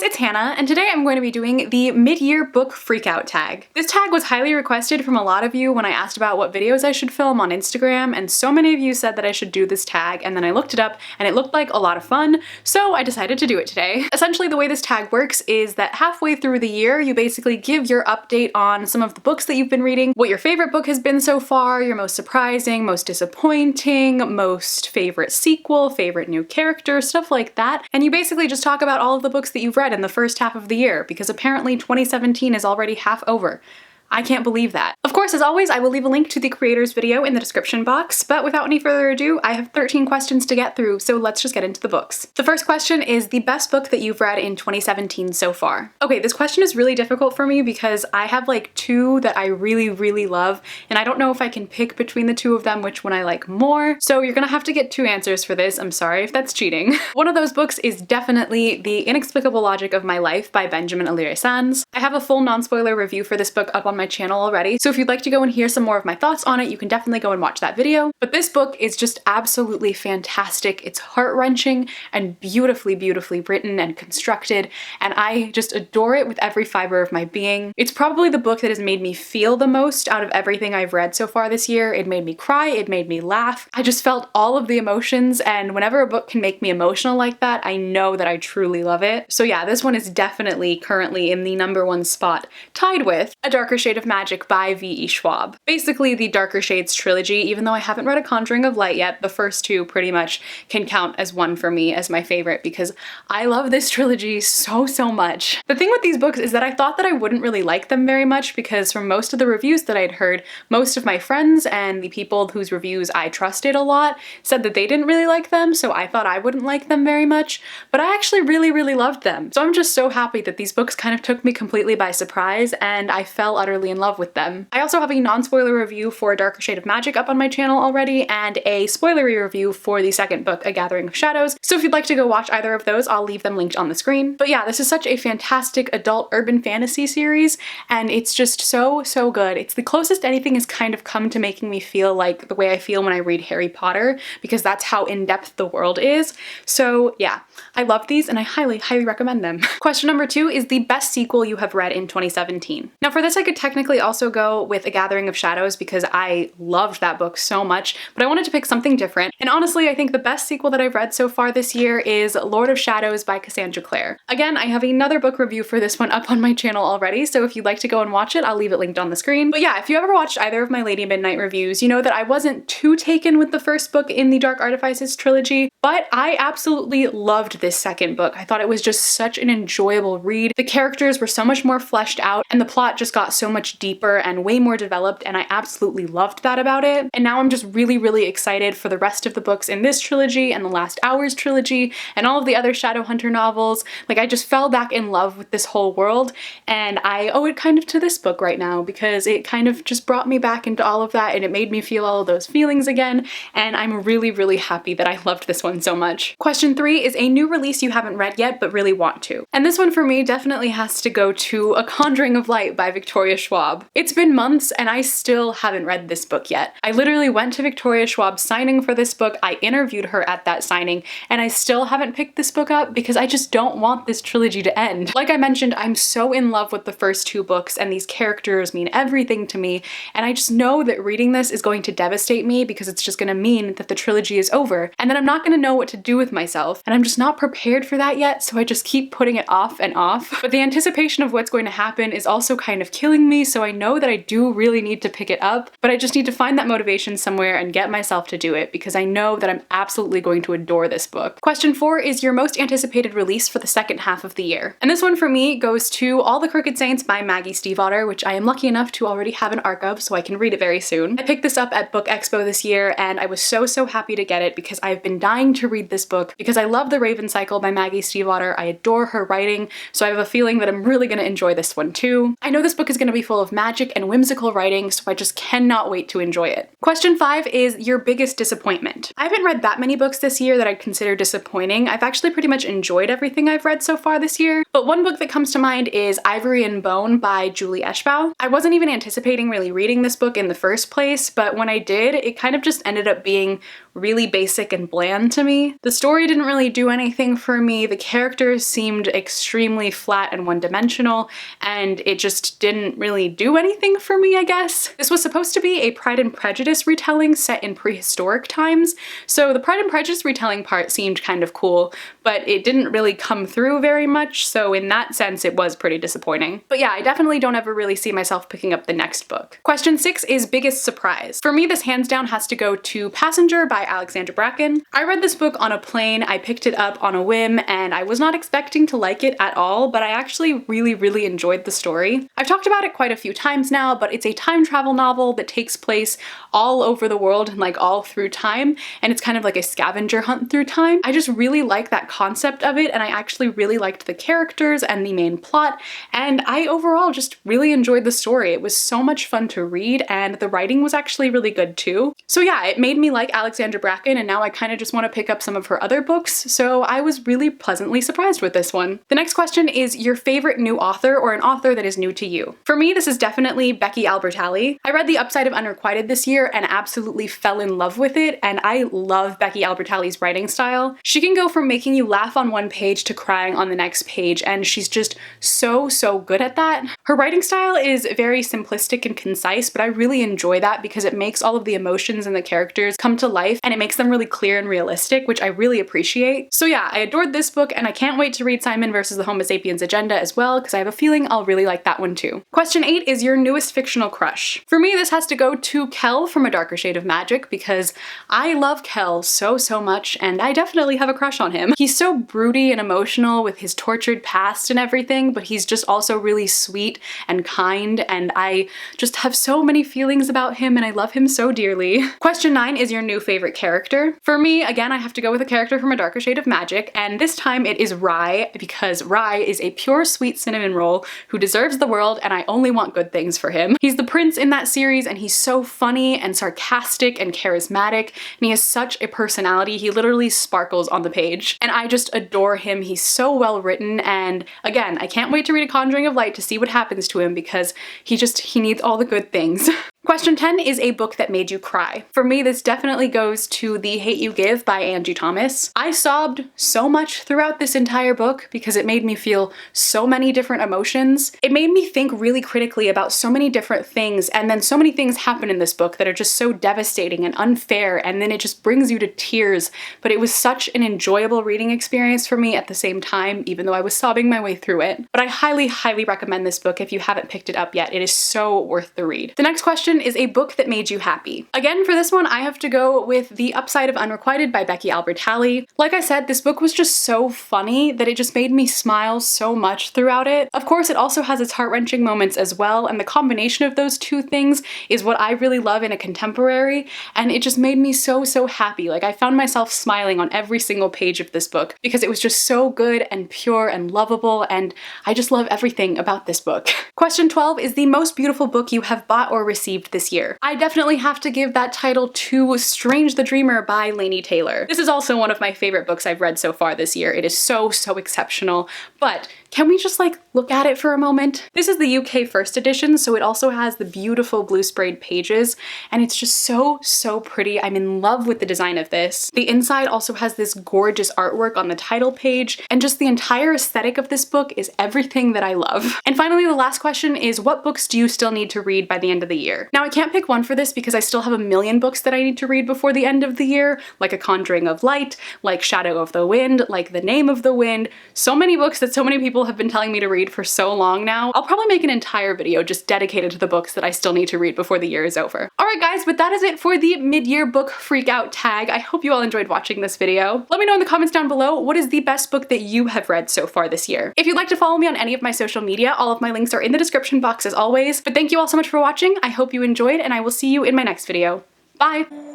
it's Hannah, and today I'm going to be doing the mid-year book freakout tag. This tag was highly requested from a lot of you when I asked about what videos I should film on Instagram, and so many of you said that I should do this tag, and then I looked it up and it looked like a lot of fun, so I decided to do it today. Essentially, the way this tag works is that halfway through the year, you basically give your update on some of the books that you've been reading, what your favorite book has been so far, your most surprising, most disappointing, most favorite sequel, favorite new character, stuff like that, and you basically just talk about all of the books that you've read in the first half of the year, because apparently 2017 is already half over. I can't believe that. Of course, as always, I will leave a link to the creator's video in the description box, but without any further ado, I have 13 questions to get through, so let's just get into the books. The first question is the best book that you've read in 2017 so far. Okay, this question is really difficult for me because I have like two that I really love, and I don't know if I can pick between the two of them which one I like more, so you're gonna have to get two answers for this. I'm sorry if that's cheating. One of those books is definitely The Inexplicable Logic of My Life by Benjamin Alire-Sands. I have a full non-spoiler review for this book up on my channel already, so if you'd like to go and hear some more of my thoughts on it, you can definitely go and watch that video. But this book is just absolutely fantastic. It's heart-wrenching and beautifully written and constructed, and I just adore it with every fiber of my being. It's probably the book that has made me feel the most out of everything I've read so far this year. It made me cry, it made me laugh. I just felt all of the emotions, and whenever a book can make me emotional like that, I know that I truly love it. So yeah, this one is definitely currently in the #1 spot, tied with A Darker Shade of Magic by V.E. Schwab. Basically the Darker Shades trilogy. Even though I haven't read A Conjuring of Light yet, the first two pretty much can count as one for me as my favorite because I love this trilogy so much. The thing with these books is that I thought that I wouldn't really like them very much because from most of the reviews that I'd heard, most of my friends and the people whose reviews I trusted a lot said that they didn't really like them, so I thought I wouldn't like them very much, but I actually really loved them. So I'm just so happy that these books kind of took me completely by surprise and I fell utterly in love with them. I also have a non-spoiler review for A Darker Shade of Magic up on my channel already and a spoilery review for the second book, A Gathering of Shadows, so if you'd like to go watch either of those, I'll leave them linked on the screen. But yeah, this is such a fantastic adult urban fantasy series, and it's just so good. It's the closest anything has kind of come to making me feel like the way I feel when I read Harry Potter, because that's how in-depth the world is. So yeah, I love these and I highly recommend them. Question number 2 is the best sequel you have read in 2017. Now for this I could technically also go with A Gathering of Shadows because I loved that book so much, but I wanted to pick something different. And honestly, I think the best sequel that I've read so far this year is Lord of Shadows by Cassandra Clare. Again, I have another book review for this one up on my channel already, so if you'd like to go and watch it, I'll leave it linked on the screen. But yeah, if you ever watched either of my Lady Midnight reviews, you know that I wasn't too taken with the first book in the Dark Artifices trilogy, but I absolutely loved this second book. I thought it was just such an enjoyable read. The characters were so much more fleshed out, and the plot just got so much deeper and way more developed, and I absolutely loved that about it. And now I'm just really excited for the rest of the books in this trilogy and the Last Hours trilogy and all of the other Shadowhunter novels. Like, I just fell back in love with this whole world, and I owe it kind of to this book right now because it kind of just brought me back into all of that and it made me feel all of those feelings again, and I'm really happy that I loved this one so much. Question 3 is a new release you haven't read yet but really want to. And this one for me definitely has to go to A Conjuring of Light by Victoria Schwab. It's been months and I still haven't read this book yet. I literally went to Victoria Schwab's signing for this book, I interviewed her at that signing, and I still haven't picked this book up because I just don't want this trilogy to end. Like I mentioned, I'm so in love with the first two books and these characters mean everything to me, and I just know that reading this is going to devastate me because it's just gonna mean that the trilogy is over and then I'm not gonna know what to do with myself, and I'm just not prepared for that yet, so I just keep putting it off and off. But the anticipation of what's going to happen is also kind of killing me, so I know that I do really need to pick it up, but I just need to find that motivation somewhere and get myself to do it because I know that I'm absolutely going to adore this book. Question 4 is your most anticipated release for the second half of the year. And this one for me goes to All the Crooked Saints by Maggie Stiefvater, which I am lucky enough to already have an ARC of, so I can read it very soon. I picked this up at Book Expo this year and I was so happy to get it because I've been dying to read this book because I love The Raven Cycle by Maggie Stiefvater. I adore her writing, so I have a feeling that I'm really gonna enjoy this one too. I know this book is gonna be full of magic and whimsical writing, so I just cannot wait to enjoy it. Question 5 is your biggest disappointment. I haven't read that many books this year that I'd consider disappointing. I've actually pretty much enjoyed everything I've read so far this year, but one book that comes to mind is Ivory and Bone by Julie Eschbaugh. I wasn't even anticipating really reading this book in the first place, but when I did, it kind of just ended up being really basic and bland to me. The story didn't really do anything for me, the characters seemed extremely flat and one-dimensional, and it just didn't really do anything for me, I guess. This was supposed to be a Pride and Prejudice retelling set in prehistoric times, so the Pride and Prejudice retelling part seemed kind of cool, but it didn't really come through very much, so in that sense it was pretty disappointing. But yeah, I definitely don't ever really see myself picking up the next book. Question 6 is biggest surprise. For me, this hands down has to go to Passenger by Alexandra Bracken. I read this book on a plane, I picked it up on a whim, and I was not expecting to like it at all, but I actually really enjoyed the story. I've talked about it quite a few times now, but it's a time travel novel that takes place all over the world and like all through time, and it's kind of like a scavenger hunt through time. I just really like that concept of it, and I actually really liked the characters and the main plot, and I overall just really enjoyed the story. It was so much fun to read, and the writing was actually really good too. So yeah, it made me like Alexandra Bracken, and now I kind of just want to pick up some of her other books, so I was really pleasantly surprised with this one. The next question is your favorite new author or an author that is new to you. For me, this is definitely Becky Albertalli. I read The Upside of Unrequited this year and absolutely fell in love with it, and I love Becky Albertalli's writing style. She can go from making you laugh on one page to crying on the next page, and she's just so good at that. Her writing style is very simplistic and concise, but I really enjoy that because it makes all of the emotions and the characters come to life, and it makes them really clear and realistic, which I really appreciate. So yeah, I adored this book, and I can't wait to read Simon vs. the Homo sapiens agenda as well, because I have a feeling I'll really like that one too. Question 8 is your newest fictional crush. For me, this has to go to Kell from A Darker Shade of Magic, because I love Kell so much, and I definitely have a crush on him. He's so broody and emotional with his tortured past and everything, but he's just also really sweet and kind, and I just have so many feelings about him, and I love him so dearly. Question 9 is your new favorite character. For me, again, I have to go with a character from A Darker Shade of Magic, and this time it is Rye, because Rye is a pure sweet cinnamon roll who deserves the world, and I only want good things for him. He's the prince in that series, and he's so funny and sarcastic and charismatic, and he has such a personality. He literally sparkles on the page, and I just adore him. He's so well written, and again, I can't wait to read A Conjuring of Light to see what happens to him, because he needs all the good things. Question 10 is a book that made you cry. For me, this definitely goes to The Hate You Give by Angie Thomas. I sobbed so much throughout this entire book because it made me feel so many different emotions. It made me think really critically about so many different things, and then so many things happen in this book that are just so devastating and unfair, and then it just brings you to tears. But it was such an enjoyable reading experience for me at the same time, even though I was sobbing my way through it. But I highly recommend this book if you haven't picked it up yet. It is so worth the read. The next question is a book that made you happy. Again, for this one, I have to go with The Upside of Unrequited by Becky Albertalli. Like I said, this book was just so funny that it just made me smile so much throughout it. Of course, it also has its heart-wrenching moments as well, and the combination of those two things is what I really love in a contemporary, and it just made me so happy. Like, I found myself smiling on every single page of this book because it was just so good and pure and lovable, and I just love everything about this book. Question 12 is the most beautiful book you have bought or received this year. I definitely have to give that title to Strange the Dreamer by Laini Taylor. This is also one of my favorite books I've read so far this year. It is so exceptional, but can we just like look at it for a moment? This is the UK first edition, so it also has the beautiful blue sprayed pages, and it's just so pretty. I'm in love with the design of this. The inside also has this gorgeous artwork on the title page, and just the entire aesthetic of this book is everything that I love. And finally, the last question is, what books do you still need to read by the end of the year? Now, I can't pick one for this because I still have a million books that I need to read before the end of the year, like A Conjuring of Light, like Shadow of the Wind, like The Name of the Wind. So many books that so many people have been telling me to read for so long now. I'll probably make an entire video just dedicated to the books that I still need to read before the year is over. Alright guys, but that is it for the mid-year book freakout tag. I hope you all enjoyed watching this video. Let me know in the comments down below, what is the best book that you have read so far this year? If you'd like to follow me on any of my social media, all of my links are in the description box as always. But thank you all so much for watching. I hope you enjoyed, and I will see you in my next video. Bye!